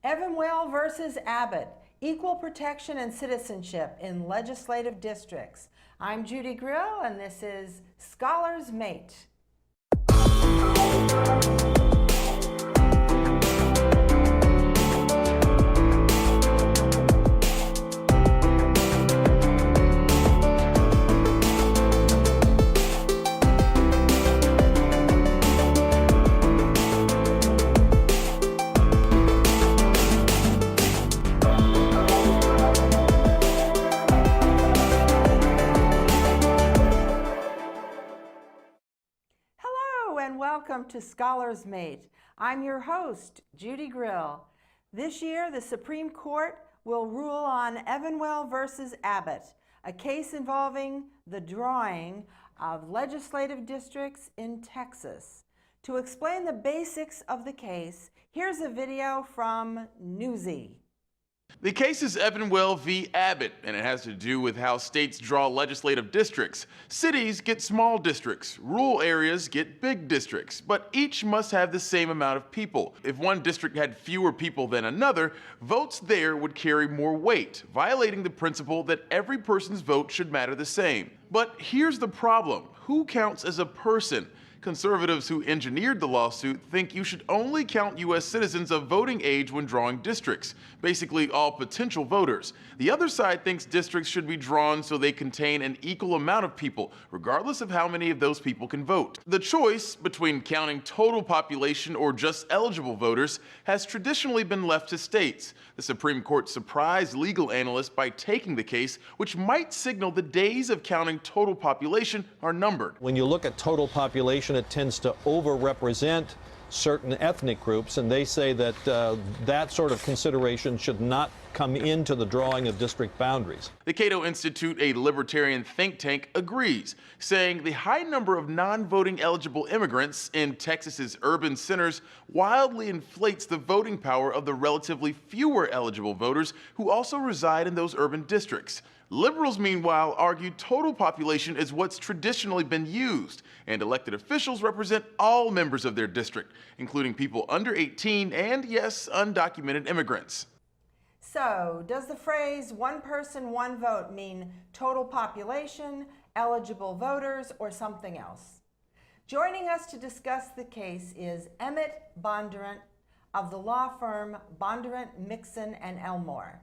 Evenwel versus Abbott, equal protection and citizenship in legislative districts. I'm Judy Grill, and this is Scholar's Mate. And welcome to Scholar's Mate. I'm your host, Judy Grill. This year, the Supreme Court will rule on Evenwel versus Abbott, a case involving the drawing of legislative districts in Texas. To explain the basics of the case, here's a video from Newsy. The case is Evenwel v. Abbott, and it has to do with how states draw legislative districts. Cities get small districts, rural areas get big districts, but each must have the same amount of people. If one district had fewer people than another, votes there would carry more weight, violating the principle that every person's vote should matter the same. But here's the problem: who counts as a person? Conservatives who engineered the lawsuit think you should only count U.S. citizens of voting age when drawing districts, basically all potential voters. The other side thinks districts should be drawn so they contain an equal amount of people, regardless of how many of those people can vote. The choice between counting total population or just eligible voters has traditionally been left to states. The Supreme Court surprised legal analysts by taking the case, which might signal the days of counting total population are numbered. When you look at total population, it tends to overrepresent certain ethnic groups, and they say that that sort of consideration should not come into the drawing of district boundaries. The Cato Institute, a libertarian think tank, agrees, saying the high number of non-voting eligible immigrants in Texas's urban centers wildly inflates the voting power of the relatively fewer eligible voters who also reside in those urban districts. Liberals, meanwhile, argue total population is what's traditionally been used, and elected officials represent all members of their district, including people under 18 and, yes, undocumented immigrants. So, does the phrase "one person, one vote" mean total population, eligible voters, or something else? Joining us to discuss the case is Emmett Bondurant of the law firm Bondurant, Mixon and Elmore.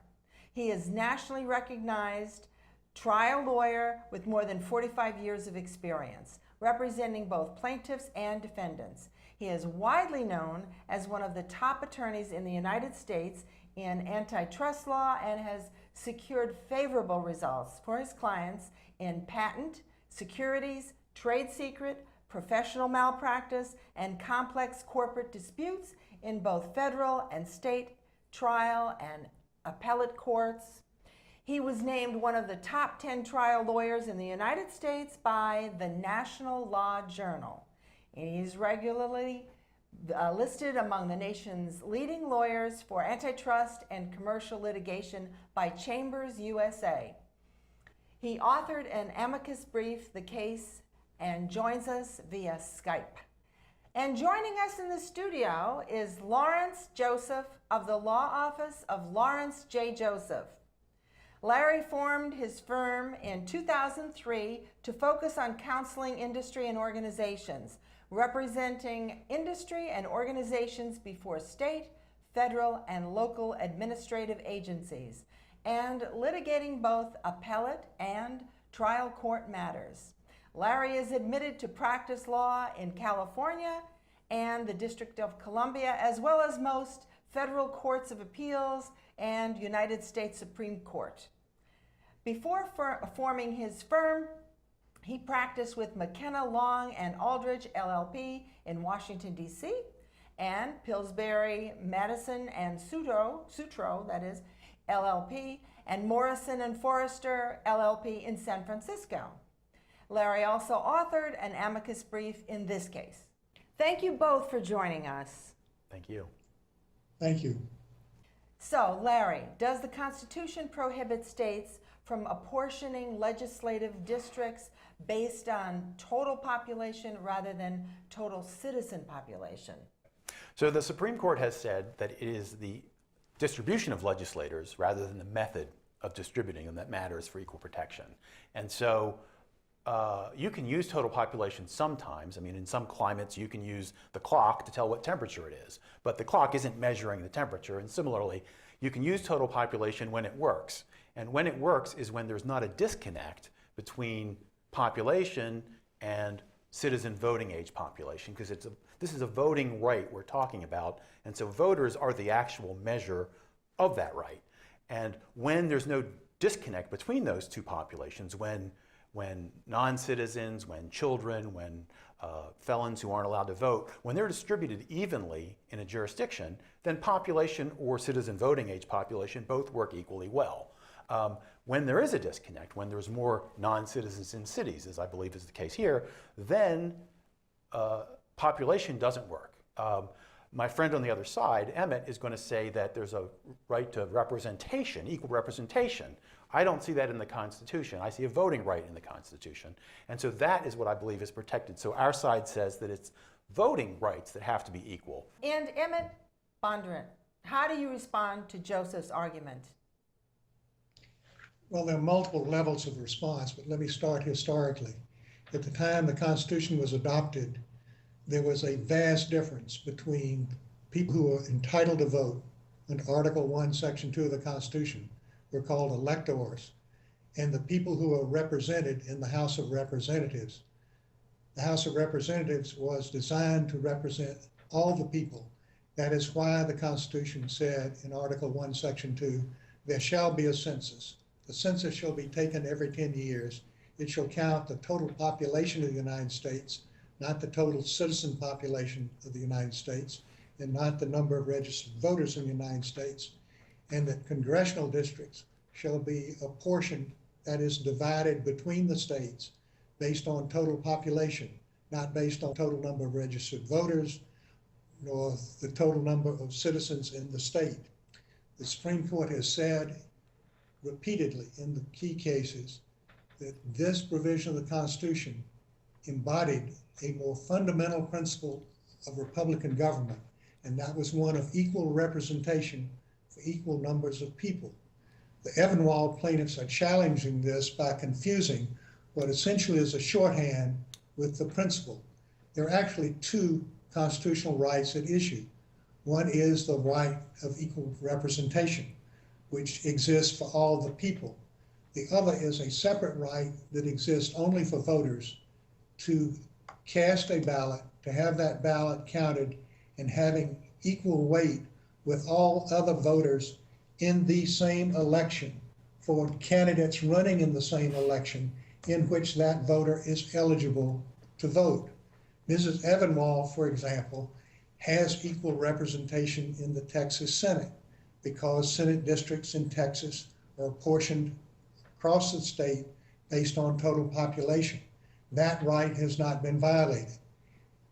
He is nationally recognized trial lawyer with more than 45 years of experience, representing both plaintiffs and defendants. He is widely known as one of the top attorneys in the United States in antitrust law and has secured favorable results for his clients in patent, securities, trade secret, professional malpractice, and complex corporate disputes in both federal and state trial and appellate courts. He was named one of the top 10 trial lawyers in the United States by the National Law Journal. And he's regularly listed among the nation's leading lawyers for antitrust and commercial litigation by Chambers USA. He authored an amicus brief, the case, and joins us via Skype. And joining us in the studio is Lawrence Joseph of the law office of Lawrence J. Joseph. Larry formed his firm in 2003 to focus on counseling industry and organizations, representing industry and organizations before state, federal, and local administrative agencies, and litigating both appellate and trial court matters. Larry is admitted to practice law in California and the District of Columbia, as well as most federal courts of appeals and United States Supreme Court. Before forming his firm, he practiced with McKenna, Long and Aldridge, LLP in Washington, D.C., and Pillsbury, Madison and Sutro, that is, LLP, and Morrison and Forrester, LLP in San Francisco. Larry also authored an amicus brief in this case. Thank you both for joining us. Thank you. Thank you. So, Larry, does the Constitution prohibit states from apportioning legislative districts based on total population rather than total citizen population? So the Supreme Court has said that it is the distribution of legislators rather than the method of distributing them that matters for equal protection. And so you can use total population sometimes. I mean, in some climates, you can use the clock to tell what temperature it is, but the clock isn't measuring the temperature. And similarly, you can use total population when it works. And when it works is when there's not a disconnect between population and citizen voting age population, because this is a voting right we're talking about. And so voters are the actual measure of that right. And when there's no disconnect between those two populations, when non-citizens, when children, when felons who aren't allowed to vote, when they're distributed evenly in a jurisdiction, then population or citizen voting age population both work equally well. When there is a disconnect, when there's more non-citizens in cities, as I believe is the case here, then population doesn't work. My friend on the other side, Emmett, is going to say that there's a right to representation, equal representation. I don't see that in the Constitution. I see a voting right in the Constitution. And so that is what I believe is protected. So our side says that it's voting rights that have to be equal. And Emmett Bondurant, how do you respond to Joseph's argument? Well, there are multiple levels of response, but let me start historically. At the time the Constitution was adopted, there was a vast difference between people who were entitled to vote under Article 1, Section 2 of the Constitution, were called electors, and the people who are represented in the House of Representatives. The House of Representatives was designed to represent all the people. That is why the Constitution said in Article 1, Section 2, there shall be a census. The census shall be taken every 10 years. It shall count the total population of the United States, not the total citizen population of the United States, and not the number of registered voters in the United States, and that congressional districts shall be apportioned, that is divided between the states based on total population, not based on total number of registered voters, nor the total number of citizens in the state. The Supreme Court has said repeatedly in the key cases that this provision of the Constitution embodied a more fundamental principle of Republican government, and that was one of equal representation for equal numbers of people. The Evenwel plaintiffs are challenging this by confusing what essentially is a shorthand with the principle. There are actually two constitutional rights at issue. One is the right of equal representation, which exists for all the people. The other is a separate right that exists only for voters to cast a ballot, to have that ballot counted and having equal weight with all other voters in the same election for candidates running in the same election in which that voter is eligible to vote. Mrs. Evenwel, for example, has equal representation in the Texas Senate because Senate districts in Texas are apportioned across the state based on total population. That right has not been violated.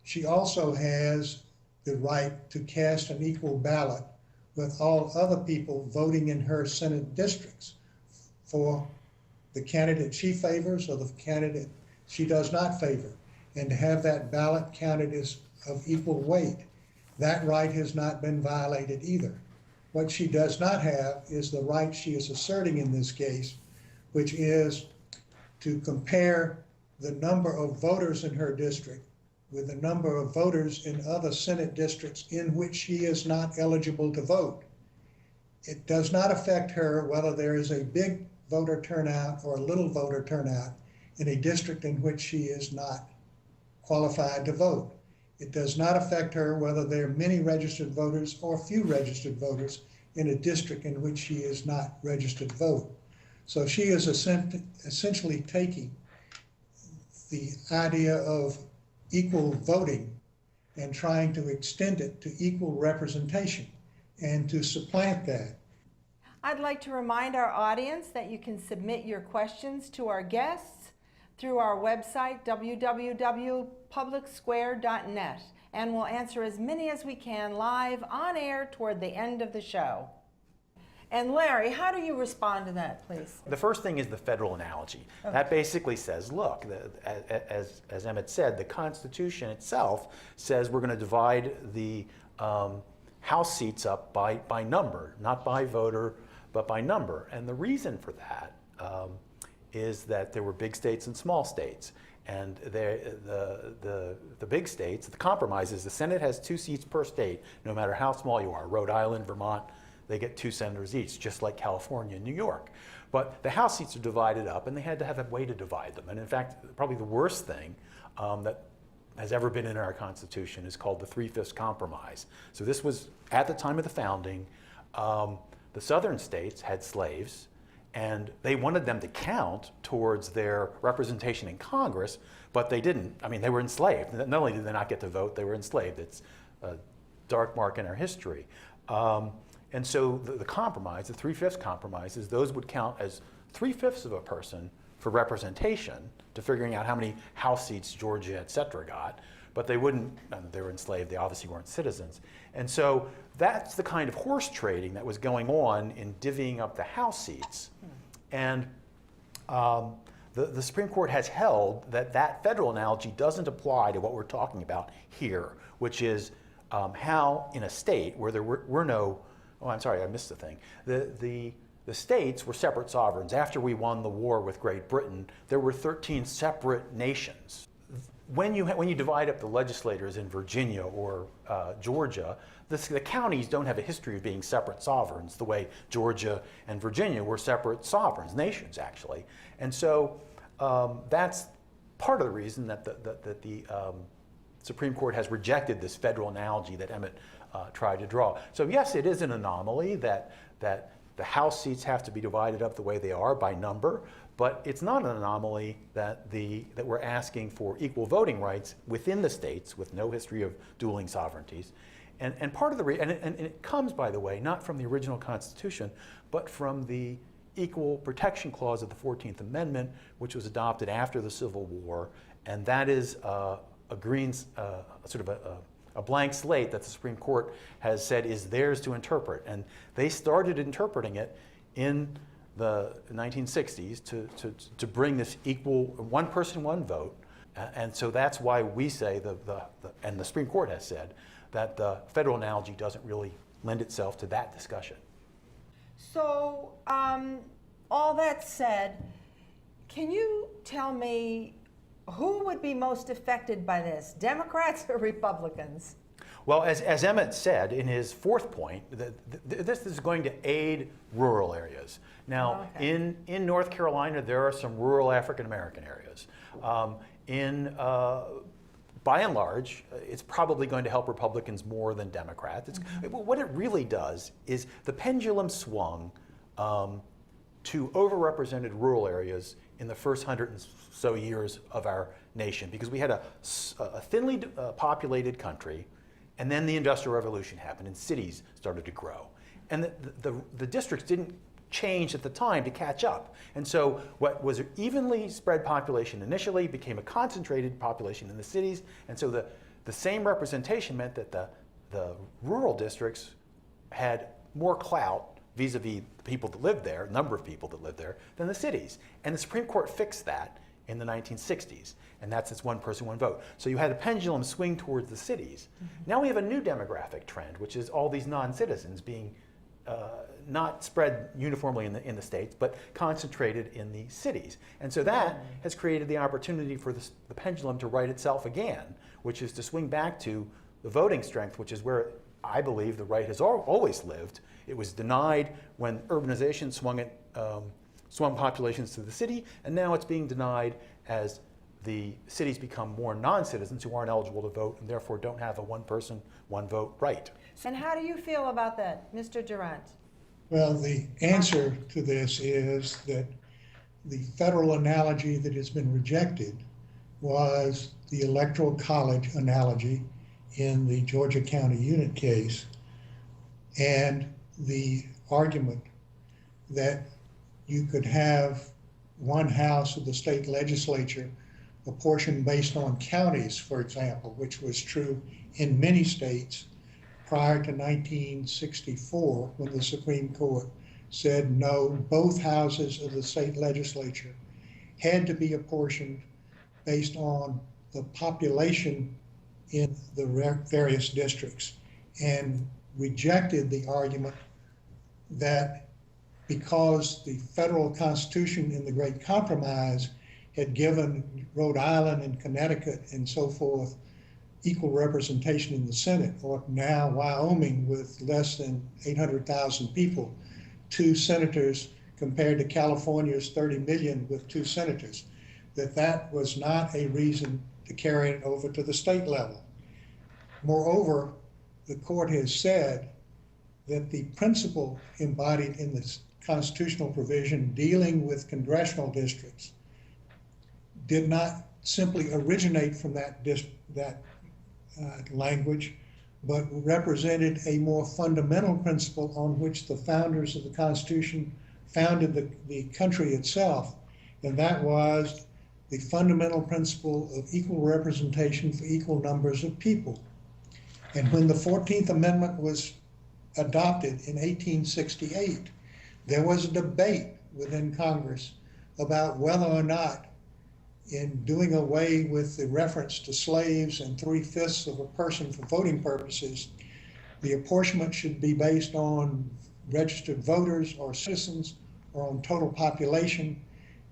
She also has the right to cast an equal ballot with all other people voting in her Senate districts for the candidate she favors or the candidate she does not favor, and to have that ballot counted as of equal weight. That right has not been violated either. What she does not have is the right she is asserting in this case, which is to compare the number of voters in her district with the number of voters in other Senate districts in which she is not eligible to vote. It does not affect her whether there is a big voter turnout or a little voter turnout in a district in which she is not qualified to vote. It does not affect her whether there are many registered voters or few registered voters in a district in which she is not registered to vote. So she is essentially taking the idea of equal voting and trying to extend it to equal representation and to supplant that. I'd like to remind our audience that you can submit your questions to our guests through our website, www.publicsquare.net, and we'll answer as many as we can live on air toward the end of the show. And Larry, how do you respond to that, please? The first thing is the federal analogy. Okay. That basically says, look, as Emmett said, the Constitution itself says we're going to divide the House seats up by number, not by voter, but by number. And the reason for that is that there were big states and small states. And the big states, the compromise is the Senate has 2 seats per state, no matter how small you are. Rhode Island, Vermont, they get 2 senators each, just like California and New York. But the House seats are divided up, and they had to have a way to divide them. And in fact, probably the worst thing that has ever been in our Constitution is called the 3/5 compromise. So this was at the time of the founding. The southern states had slaves, and they wanted them to count towards their representation in Congress, but they didn't. I mean, they were enslaved. Not only did they not get to vote, they were enslaved. It's a dark mark in our history. And so the compromise, the 3/5 compromise, is those would count as 3/5 of a person for representation, to figuring out how many House seats Georgia, et cetera, got, but they wouldn't, they were enslaved, they obviously weren't citizens. And so that's the kind of horse trading that was going on in divvying up the House seats. And the Supreme Court has held that that federal analogy doesn't apply to what we're talking about here, which is how in a state where there were no, oh, I'm sorry, I missed the thing. The states were separate sovereigns. After we won the war with Great Britain, there were 13 separate nations. When you divide up the legislators in Virginia or Georgia, the counties don't have a history of being separate sovereigns the way Georgia and Virginia were separate sovereigns, nations actually. And so that's part of the reason that the Supreme Court has rejected this federal analogy that Emmett tried to draw. So yes, it is an anomaly that the House seats have to be divided up the way they are by number, but it's not an anomaly that we're asking for equal voting rights within the states with no history of dueling sovereignties. And part of the and it comes, by the way, not from the original Constitution, but from the Equal Protection Clause of the 14th Amendment, which was adopted after the Civil War, and that is a blank slate that the Supreme Court has said is theirs to interpret. And they started interpreting it in the 1960s to bring this equal one person, one vote. And so that's why we say, and the Supreme Court has said, that the federal analogy doesn't really lend itself to that discussion. So, all that said, can you tell me who would be most affected by this, Democrats or Republicans? Well, as Emmett said in his 4th point, this is going to aid rural areas. Now, okay. in North Carolina, there are some rural African American areas. By and large, it's probably going to help Republicans more than Democrats. What it really does is the pendulum swung to overrepresented rural areas in the first 100 and so years of our nation, because we had a thinly populated country, and then the Industrial Revolution happened and cities started to grow. And the districts didn't change at the time to catch up. And so what was an evenly spread population initially became a concentrated population in the cities. And so the same representation meant that the rural districts had more clout vis-a-vis the people that lived there, number of people that lived there, than the cities. And the Supreme Court fixed that in the 1960s. And that's its one person, one vote. So you had a pendulum swing towards the cities. Now we have a new demographic trend, which is all these non-citizens being not spread uniformly in the states, but concentrated in the cities. And so that has created the opportunity for the pendulum to right itself again, which is to swing back to the voting strength, which is where I believe the right has always lived. It was denied when urbanization swung populations to the city, and now it's being denied as the cities become more non-citizens who aren't eligible to vote and therefore don't have a one person, one vote right. And how do you feel about that, Mr. Durant? Well, the answer to this is that the federal analogy that has been rejected was the Electoral College analogy in the Georgia County unit case, and the argument that you could have one house of the state legislature apportioned based on counties, for example, which was true in many states prior to 1964, when the Supreme Court said no, both houses of the state legislature had to be apportioned based on the population in the various districts. And rejected the argument that because the federal Constitution in the Great Compromise had given Rhode Island and Connecticut and so forth equal representation in the Senate, or now Wyoming with less than 800,000 people, 2 senators compared to California's 30 million with 2 senators, that was not a reason to carry it over to the state level. Moreover, the court has said that the principle embodied in this constitutional provision dealing with congressional districts did not simply originate from that language, but represented a more fundamental principle on which the founders of the Constitution founded the country itself, and that was the fundamental principle of equal representation for equal numbers of people. And when the 14th Amendment was adopted in 1868, there was a debate within Congress about whether or not, in doing away with the reference to slaves and 3/5 of a person for voting purposes, the apportionment should be based on registered voters or citizens or on total population.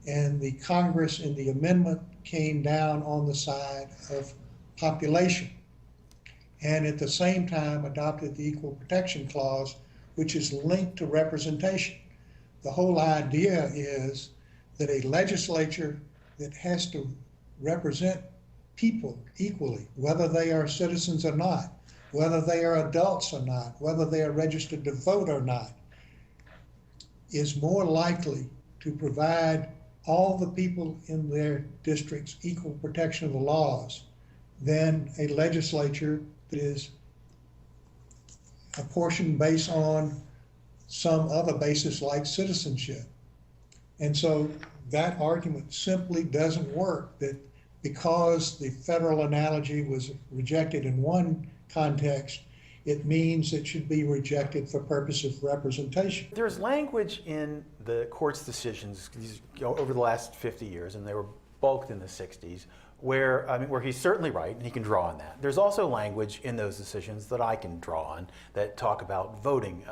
And the Congress in the amendment came down on the side of population, and at the same time adopted the Equal Protection Clause, which is linked to representation. The whole idea is that a legislature that has to represent people equally, whether they are citizens or not, whether they are adults or not, whether they are registered to vote or not, is more likely to provide all the people in their districts equal protection of the laws than a legislature that is apportioned based on some other basis like citizenship. And so that argument simply doesn't work, that because the federal analogy was rejected in one context, it means it should be rejected for purpose of representation. There's language in the court's decisions over the last 50 years, and they were bulked in the 60s, where he's certainly right, and he can draw on that. There's also language in those decisions that I can draw on that talk about voting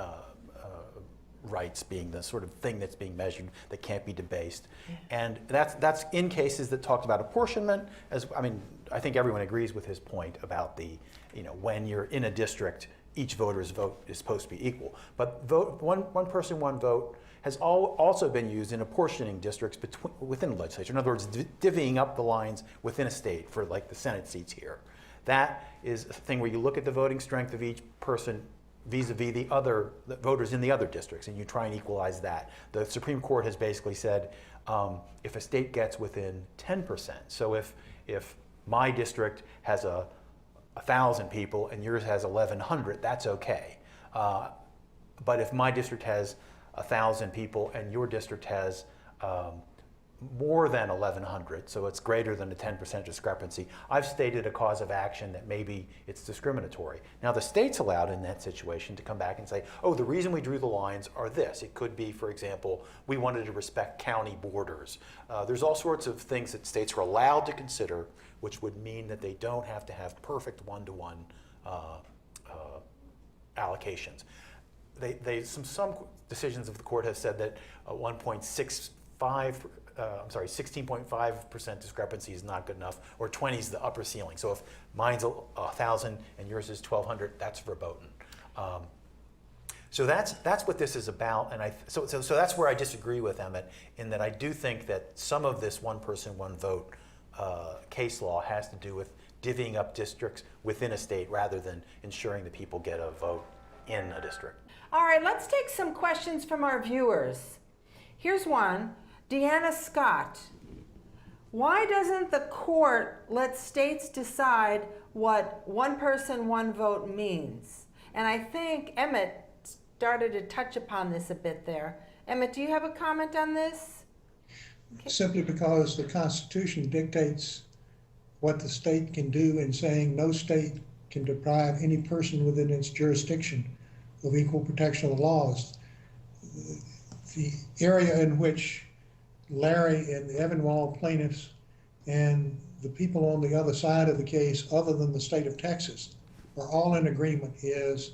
rights being the sort of thing that's being measured that can't be debased. And that's in cases that talked about apportionment. I think everyone agrees with his point about when you're in a district, each voter's vote is supposed to be equal. But one person, one vote has also been used in apportioning districts within the legislature. In other words, divvying up the lines within a state for like the Senate seats here. That is a thing where you look at the voting strength of each person vis-a-vis the voters in the other districts, and you try and equalize that. The Supreme Court has basically said if a state gets within 10%, so if my district has 1,000 people and yours has 1,100, that's okay. But if my district has 1,000 people and your district has more than 1,100, so it's greater than a 10% discrepancy, I've stated a cause of action that maybe it's discriminatory. Now the state's allowed in that situation to come back and say, oh, the reason we drew the lines are this. It could be, for example, we wanted to respect county borders. There's all sorts of things that states are allowed to consider, which would mean that they don't have to have perfect one-to-one allocations. Some decisions of the court have said that 16.5% discrepancy is not good enough, or 20 is the upper ceiling. So if mine's 1,000 and yours is 1,200, that's verboten. So that's what this is about, and so that's where I disagree with Emmett, in that I do think that some of this one person, one vote case law has to do with divvying up districts within a state rather than ensuring that people get a vote in a district. All right, let's take some questions from our viewers. Here's one. Deanna Scott, why doesn't the court let states decide what one person, one vote means? And I think Emmett started to touch upon this a bit there. Emmett, do you have a comment on this? Okay. Simply because the Constitution dictates what the state can do in saying no state can deprive any person within its jurisdiction of equal protection of the laws. The area in which Larry and the Evenwel plaintiffs and the people on the other side of the case, other than the state of Texas, are all in agreement is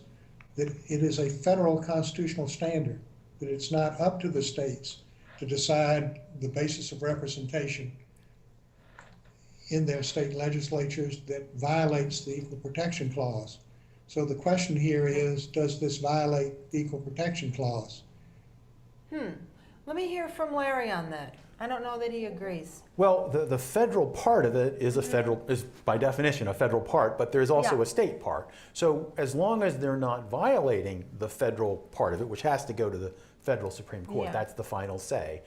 that it is a federal constitutional standard, that it's not up to the states to decide the basis of representation in their state legislatures that violates the Equal Protection Clause. So the question here is, does this violate the Equal Protection Clause? Let me hear from Larry on that. I don't know that he agrees. Well, the federal part of it is is by definition a federal part, but there's also a state part. So as long as they're not violating the federal part of it, which has to go to the federal Supreme Court, that's the final say.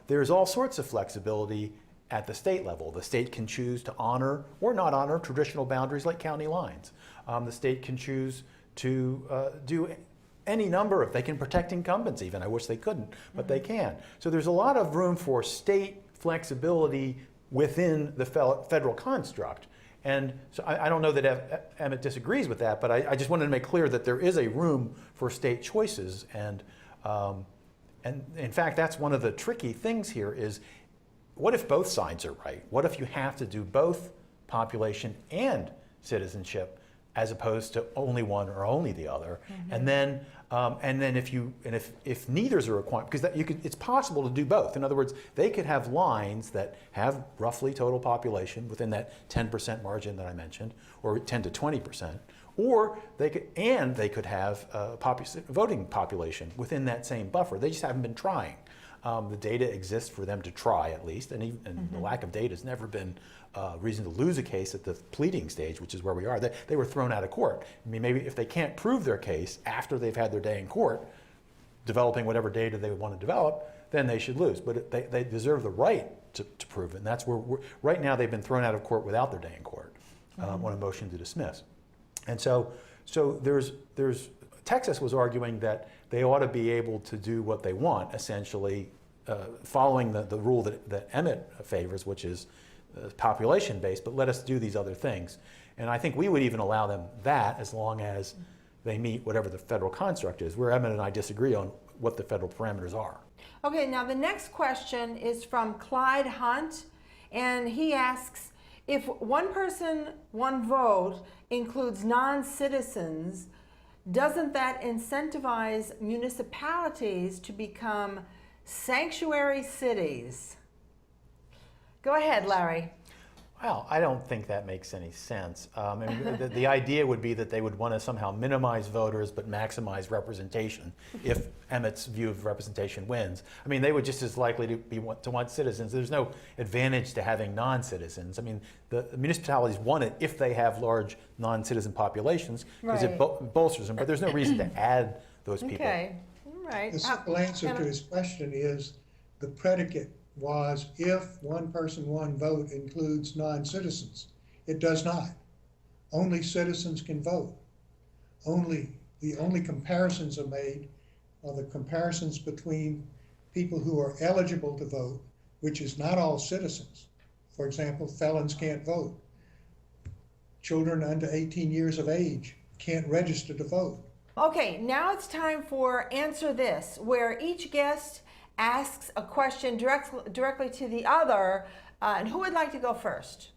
There's all sorts of flexibility at the state level. The state can choose to honor or not honor traditional boundaries like county lines. The state can choose to do any number of, they can protect incumbents even. I wish they couldn't, but they can. So there's a lot of room for state flexibility within the federal construct. And so I don't know that Emmett disagrees with that, but I just wanted to make clear that there is a room for state choices. And in fact, that's one of the tricky things here is, what if both sides are right? What if you have to do both population and citizenship as opposed to only one or only the other? And then if neither is a requirement, because it's possible to do both. In other words, they could have lines that have roughly total population within that 10% margin that I mentioned, or 10 to 20%, or they could have voting population within that same buffer. They just haven't been trying. The data exists for them to try, at least, and the lack of data has never been reason to lose a case at the pleading stage, which is where we are. They were thrown out of court. I mean, maybe if they can't prove their case after they've had their day in court, developing whatever data they want to develop, then they should lose. But they deserve the right to prove it, and that's where right now they've been thrown out of court without their day in court on a motion to dismiss. And so there's Texas was arguing that they ought to be able to do what they want, essentially following the rule that Emmett favors, which is population-based, but let us do these other things. And I think we would even allow them that as long as they meet whatever the federal construct is, where Emmett and I disagree on what the federal parameters are. Okay, now the next question is from Clyde Hunt, and he asks, if one person, one vote includes non-citizens, doesn't that incentivize municipalities to become sanctuary cities? Go ahead, Larry. Well, I don't think that makes any sense. The idea would be that they would want to somehow minimize voters but maximize representation if Emmett's view of representation wins. I mean, they would just as likely to want citizens. There's no advantage to having non-citizens. I mean, the municipalities want it if they have large non-citizen populations because it bolsters them, but there's no reason to add those people. Okay, all right. The simple answer to his question is the predicate was if one person, one vote includes non-citizens. It does not. Only citizens can vote. The only comparisons are made are the comparisons between people who are eligible to vote, which is not all citizens. For example, felons can't vote. Children under 18 years of age can't register to vote. Okay, now it's time for Answer This, where each guest asks a question directly to the other. And who would like to go first?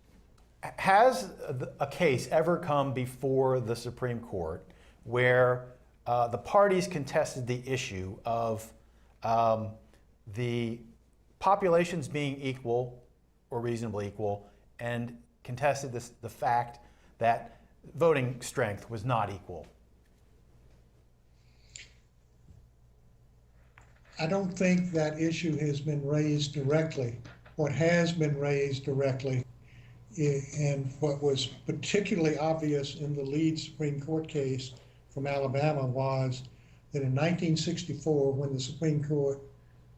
Has a case ever come before the Supreme Court where the parties contested the issue of the populations being equal or reasonably equal and contested the fact that voting strength was not equal? I don't think that issue has been raised directly. What has been raised directly, and what was particularly obvious in the lead Supreme Court case from Alabama, was that in 1964, when the Supreme Court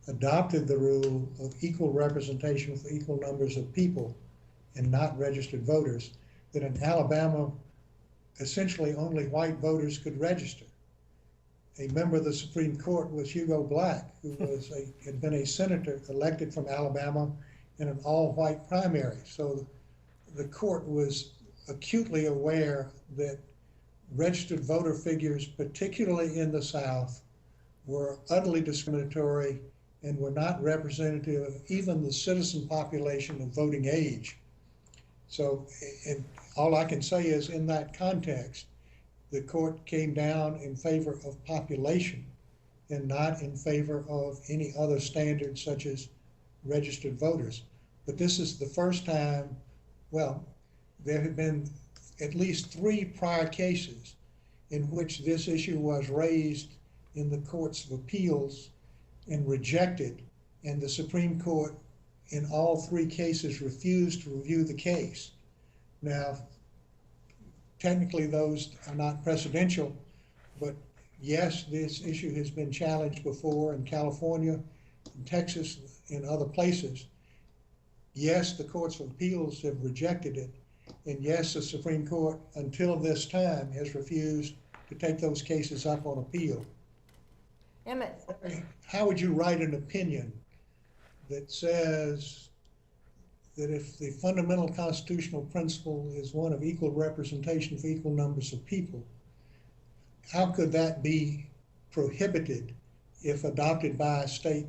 adopted the rule of equal representation for equal numbers of people and not registered voters, that in Alabama, essentially only white voters could register. A member of the Supreme Court was Hugo Black, who had been a senator elected from Alabama in an all-white primary. So the court was acutely aware that registered voter figures, particularly in the South, were utterly discriminatory and were not representative of even the citizen population of voting age. So all I can say is, in that context, the court came down in favor of population and not in favor of any other standards such as registered voters. But this is the first time, well, there have been at least 3 prior cases in which this issue was raised in the courts of appeals and rejected, and the Supreme Court in all 3 cases refused to review the case. Now, technically those are not precedential, but yes, this issue has been challenged before in California, in Texas, in other places. Yes, the courts of appeals have rejected it, and yes, the Supreme Court until this time has refused to take those cases up on appeal. Emmett. How would you write an opinion that says that if the fundamental constitutional principle is one of equal representation for equal numbers of people, how could that be prohibited if adopted by a state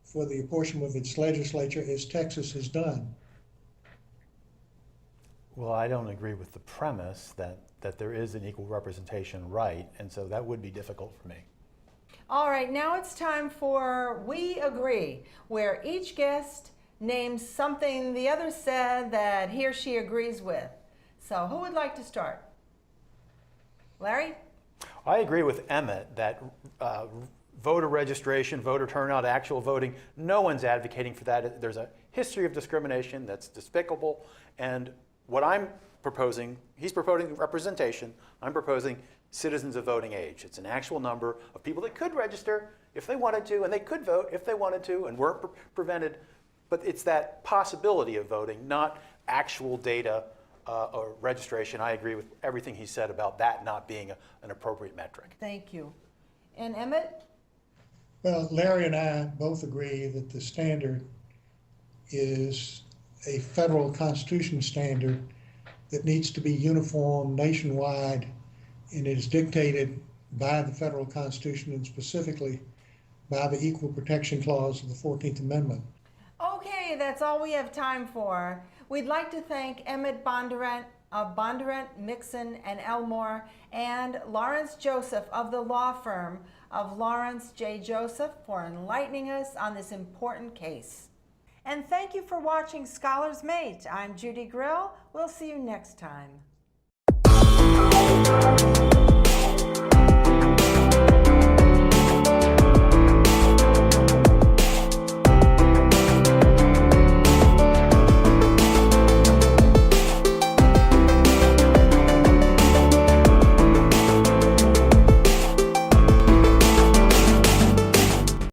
for the apportionment of its legislature, as Texas has done? Well, I don't agree with the premise that there is an equal representation right, and so that would be difficult for me. All right, now it's time for We Agree, where each guest names something the other said that he or she agrees with. So who would like to start? Larry? I agree with Emmett that voter registration, voter turnout, actual voting, no one's advocating for that. There's a history of discrimination that's despicable, and what I'm proposing, he's proposing representation, I'm proposing citizens of voting age. It's an actual number of people that could register if they wanted to, and they could vote if they wanted to, and weren't prevented. But it's that possibility of voting, not actual data or registration. I agree with everything he said about that not being an appropriate metric. Thank you. And Emmett? Well, Larry and I both agree that the standard is a federal constitution standard that needs to be uniform nationwide, and it is dictated by the federal constitution and specifically by the Equal Protection Clause of the 14th Amendment. Okay, that's all we have time for. We'd like to thank Emmett Bondurant of Bondurant, Mixon, and Elmore, and Lawrence Joseph of the law firm of Lawrence J. Joseph for enlightening us on this important case. And thank you for watching Scholars Mate. I'm Judy Grill. We'll see you next time.